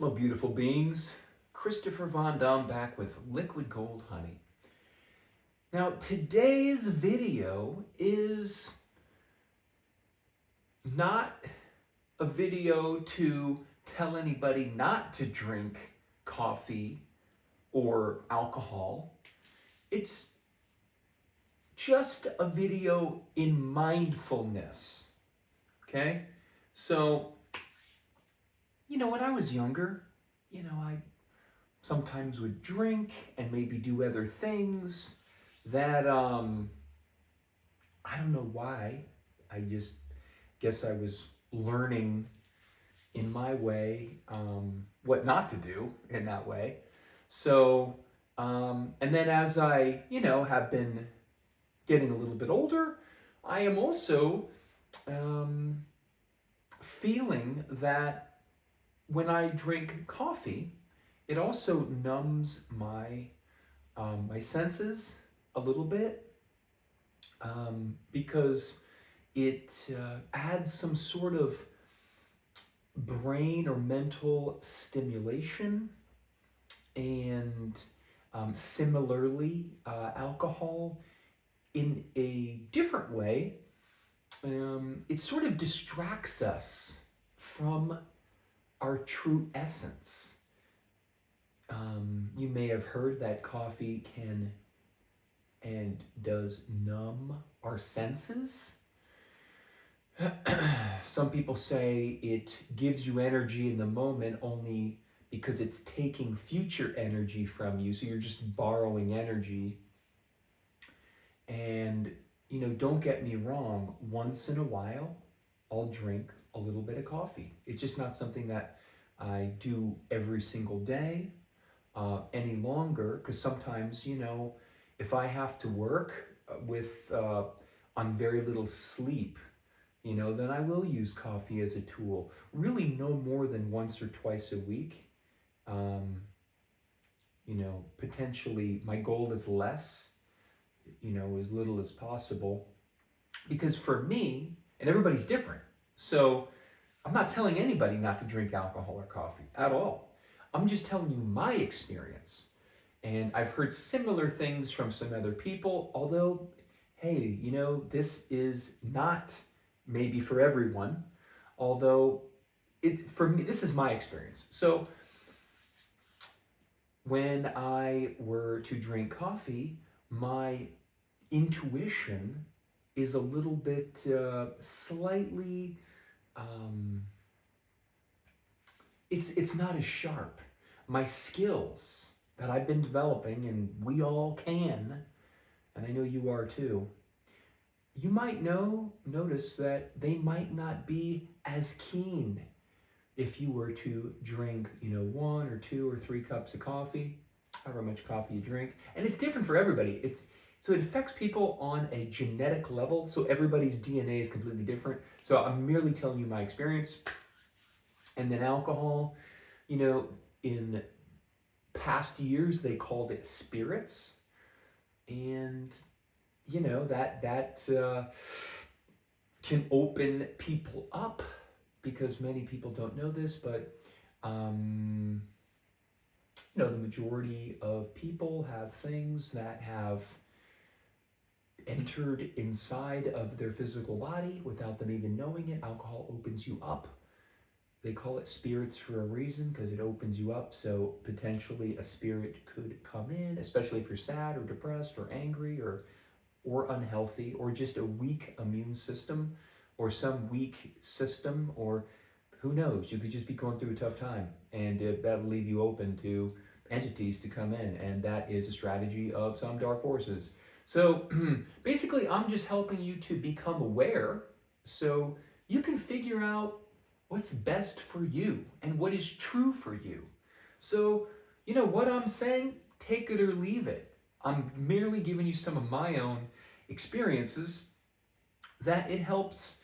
Hello, beautiful beings. Christopher Von Dam back with Liquid Gold Honey. Now, today's video is not a video to tell anybody not to drink coffee or alcohol. It's just a video in mindfulness, okay? So, when I was younger, I sometimes would drink and maybe do other things that, I don't know why. I just guess I was learning in my way, what not to do in that way. So, and then as I, have been getting a little bit older, I am also feeling that when I drink coffee, it also numbs my my senses a little bit, because it adds some sort of brain or mental stimulation. And similarly, alcohol, in a different way, it sort of distracts us from our true essence. You may have heard that coffee can and does numb our senses. Some people say it gives you energy in the moment only because it's taking future energy from you, so you're just borrowing energy. And, don't get me wrong, once in a while, I'll drink a little bit of coffee. It's just not something that I do every single day any longer, because sometimes, if I have to work with on very little sleep, then I will use coffee as a tool. Really no more than once or twice a week. Potentially my goal is less, as little as possible. Because for me, and everybody's different, so I'm not telling anybody not to drink alcohol or coffee at all. I'm just telling you my experience. And I've heard similar things from some other people, although, hey, this is not maybe for everyone, although for me, this is my experience. So when I were to drink coffee, my intuition is a little bit slightly, it's not as sharp. My skills that I've been developing, and we all can, and I know you are too, you might notice that they might not be as keen if you were to drink, 1 or 2 or 3 cups of coffee, however much coffee you drink. And it's different for everybody. So it affects people on a genetic level, so everybody's DNA is completely different. So I'm merely telling you my experience. And then alcohol, in past years, they called it spirits. And, that can open people up, because many people don't know this, but, the majority of people have things that have entered inside of their physical body without them even knowing it. Alcohol opens you up. They call it spirits for a reason, because it opens you up, so potentially a spirit could come in, especially if you're sad or depressed or angry or unhealthy, or just a weak immune system, or some weak system, or who knows, you could just be going through a tough time, and that'll leave you open to entities to come in, and that is a strategy of some dark forces. So basically, I'm just helping you to become aware so you can figure out what's best for you and what is true for you. So, what I'm saying, take it or leave it. I'm merely giving you some of my own experiences that it helps,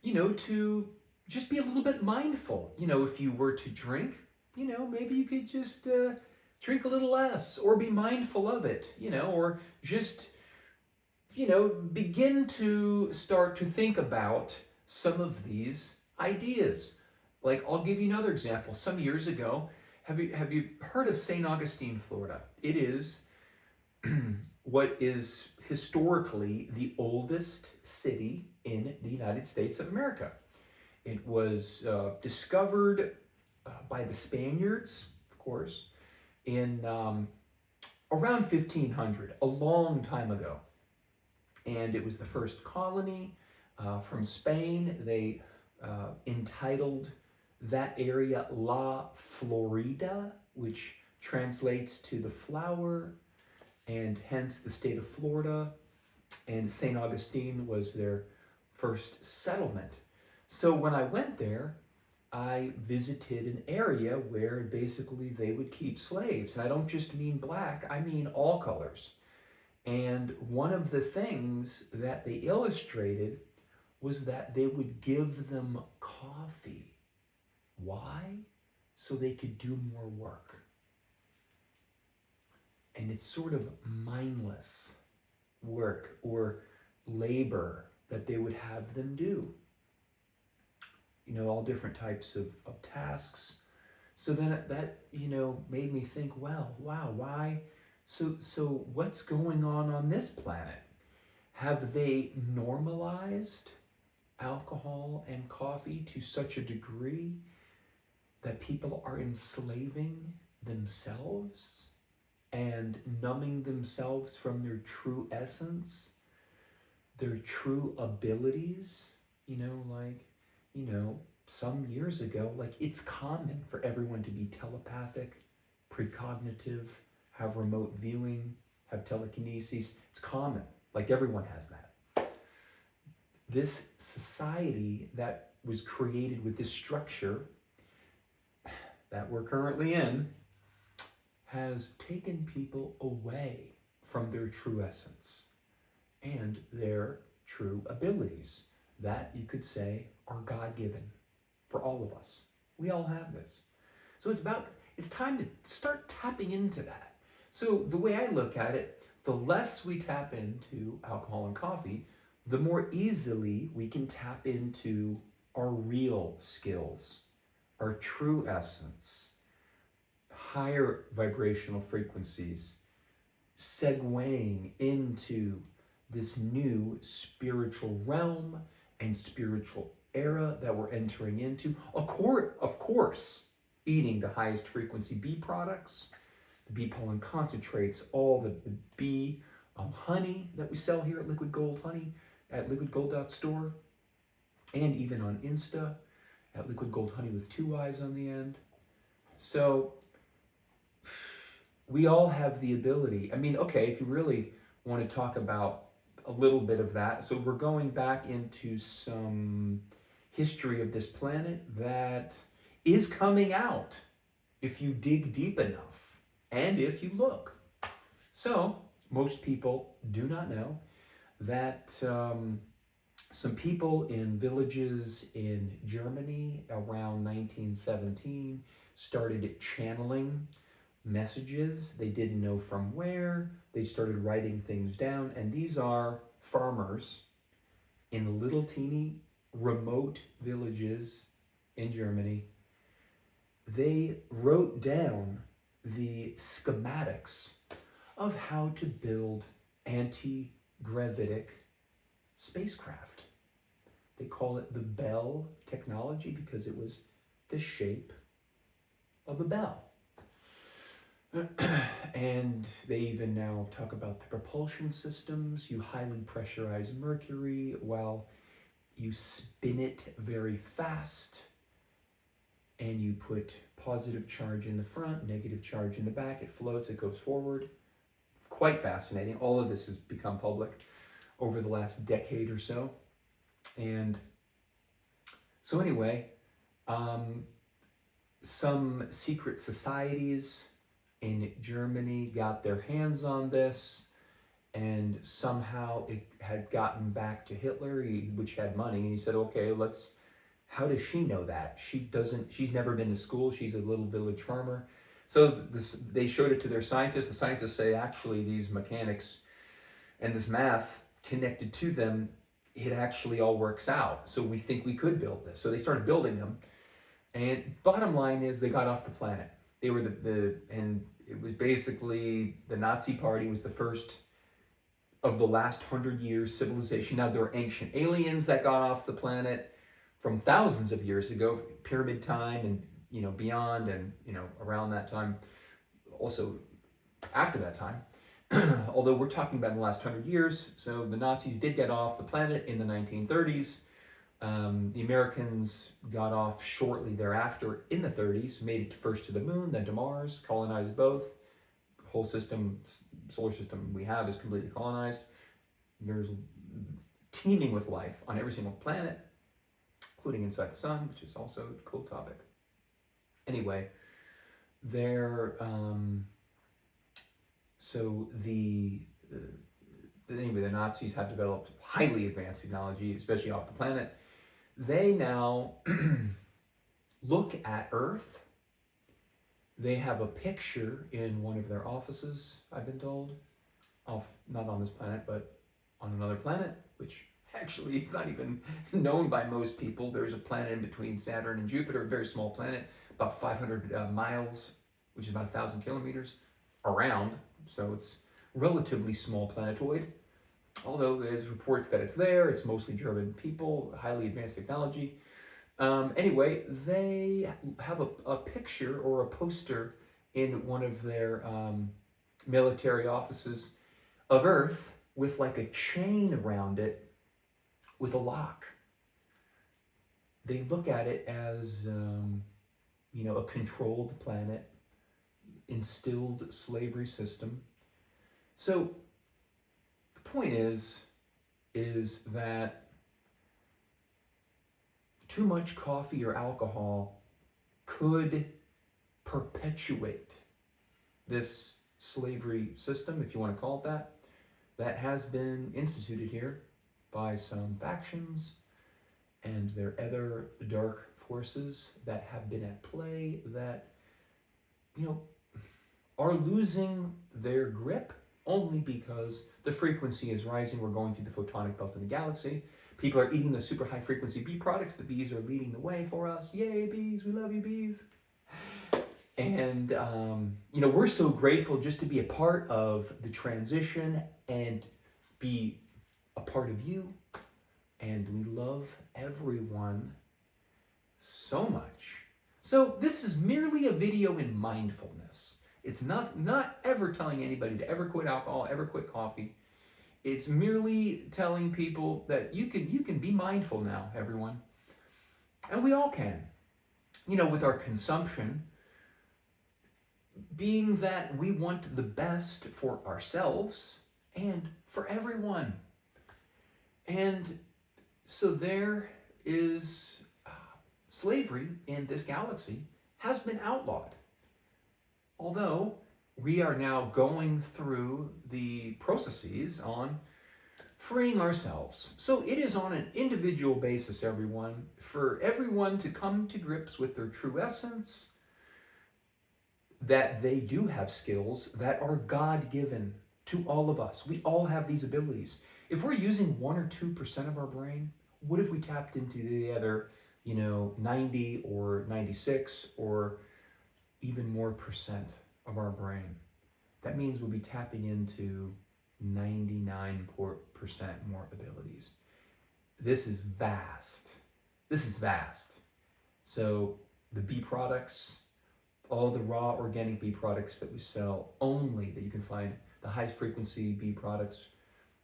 to just be a little bit mindful. If you were to drink, maybe you could just drink a little less, or be mindful of it, or just, begin to start to think about some of these ideas. Like, I'll give you another example. Some years ago, have you heard of St. Augustine, Florida? It is what is historically the oldest city in the United States of America. It was discovered by the Spaniards, of course, in around 1500, a long time ago. And it was the first colony from Spain. They entitled that area La Florida, which translates to the flower, and hence the state of Florida. And St. Augustine was their first settlement. So when I went there, I visited an area where basically they would keep slaves. And I don't just mean black, I mean all colors. And one of the things that they illustrated was that they would give them coffee. Why? So they could do more work. And it's sort of mindless work or labor that they would have them do. You know, all different types of tasks. So then that, you know, made me think, well, wow, why? So what's going on this planet? Have they normalized alcohol and coffee to such a degree that people are enslaving themselves and numbing themselves from their true essence, their true abilities? You know, like, you know, some years ago, like, it's common for everyone to be telepathic, precognitive, have remote viewing, have telekinesis. It's common, like everyone has that. This society that was created with this structure that we're currently in has taken people away from their true essence and their true abilities that you could say are God-given for all of us. We all have this. So it's time to start tapping into that. So the way I look at it, the less we tap into alcohol and coffee, the more easily we can tap into our real skills, our true essence, higher vibrational frequencies, segueing into this new spiritual realm and spiritual era that we're entering into. Of course, eating the highest frequency bee products, the bee pollen concentrates, all the bee honey that we sell here at Liquid Gold Honey, at liquidgold.store, and even on Insta, at Liquid Gold Honey with 2 eyes on the end. So we all have the ability. I mean, okay, if you really want to talk about a little bit of that, so we're going back into some history of this planet that is coming out if you dig deep enough and if you look. So most people do not know that some people in villages in Germany around 1917 started channeling messages. They didn't know from where. They started writing things down, and these are farmers in little teeny remote villages in Germany. They wrote down the schematics of how to build anti-gravitic spacecraft. They call it the Bell technology because it was the shape of a bell. And they even now talk about the propulsion systems. You highly pressurize mercury while you spin it very fast, and you put positive charge in the front, negative charge in the back. It floats, it goes forward. Quite fascinating. All of this has become public over the last decade or so. And so anyway, some secret societies in Germany got their hands on this, and somehow it had gotten back to Hitler, which had money, and he said, okay, how does she know that? She's never been to school, she's a little village farmer. So they showed it to their scientists. The scientists say, actually, these mechanics and this math connected to them, it actually all works out. So we think we could build this. So they started building them. And bottom line is they got off the planet. They were and it was basically the Nazi Party was the first of the last 100 years civilization. Now there were ancient aliens that got off the planet from thousands of years ago, pyramid time and beyond, and around that time, also after that time. Although we're talking about in the last 100 years, so the Nazis did get off the planet in the 1930s. The Americans got off shortly thereafter in the 30s, made it first to the moon, then to Mars, colonized both. The whole solar system we have is completely colonized. There's teeming with life on every single planet, including inside the sun, which is also a cool topic. Anyway, the Nazis have developed highly advanced technology, especially off the planet. They now look at Earth. They have a picture in one of their offices, I've been told, not on this planet, but on another planet, which actually is not even known by most people. There's a planet in between Saturn and Jupiter, a very small planet, about 500 miles, which is about 1,000 kilometers around. So it's relatively small planetoid. Although there's reports that it's there, it's mostly German people, highly advanced technology. Anyway, they have a picture or a poster in one of their military offices of Earth with like a chain around it with a lock. They look at it as, a controlled planet, instilled slavery system. So the point is that too much coffee or alcohol could perpetuate this slavery system, if you want to call it that has been instituted here by some factions and their other dark forces that have been at play that, are losing their grip only because the frequency is rising. We're going through the photonic belt in the galaxy. People are eating the super high frequency bee products. The bees are leading the way for us. Yay, bees, we love you, bees. And, we're so grateful just to be a part of the transition and be a part of you. And we love everyone so much. So this is merely a video in mindfulness. It's not ever telling anybody to ever quit alcohol, ever quit coffee. It's merely telling people that you can be mindful now, everyone. And we all can. With our consumption, being that we want the best for ourselves and for everyone. And so there is slavery in this galaxy has been outlawed. Although we are now going through the processes on freeing ourselves. So it is on an individual basis, everyone, for everyone to come to grips with their true essence, that they do have skills that are God-given to all of us. We all have these abilities. If we're using 1 or 2% of our brain, what if we tapped into the other, 90 or 96 or even more percent of our brain? That means we'll be tapping into 99% more abilities. This is vast. So the bee products, all the raw organic bee products that we sell, only that you can find the highest frequency bee products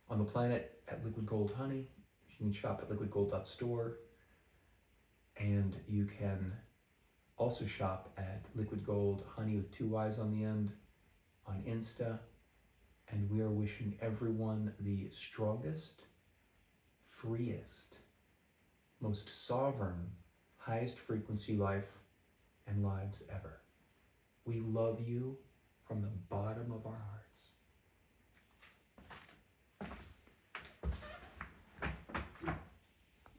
on the planet at Liquid Gold Honey. You can shop at liquidgold.store. And you can also shop at Liquid Gold Honey with 2 Y's on the end on Insta. And we are wishing everyone the strongest, freest, most sovereign, highest frequency life and lives ever. We love you from the bottom of our hearts.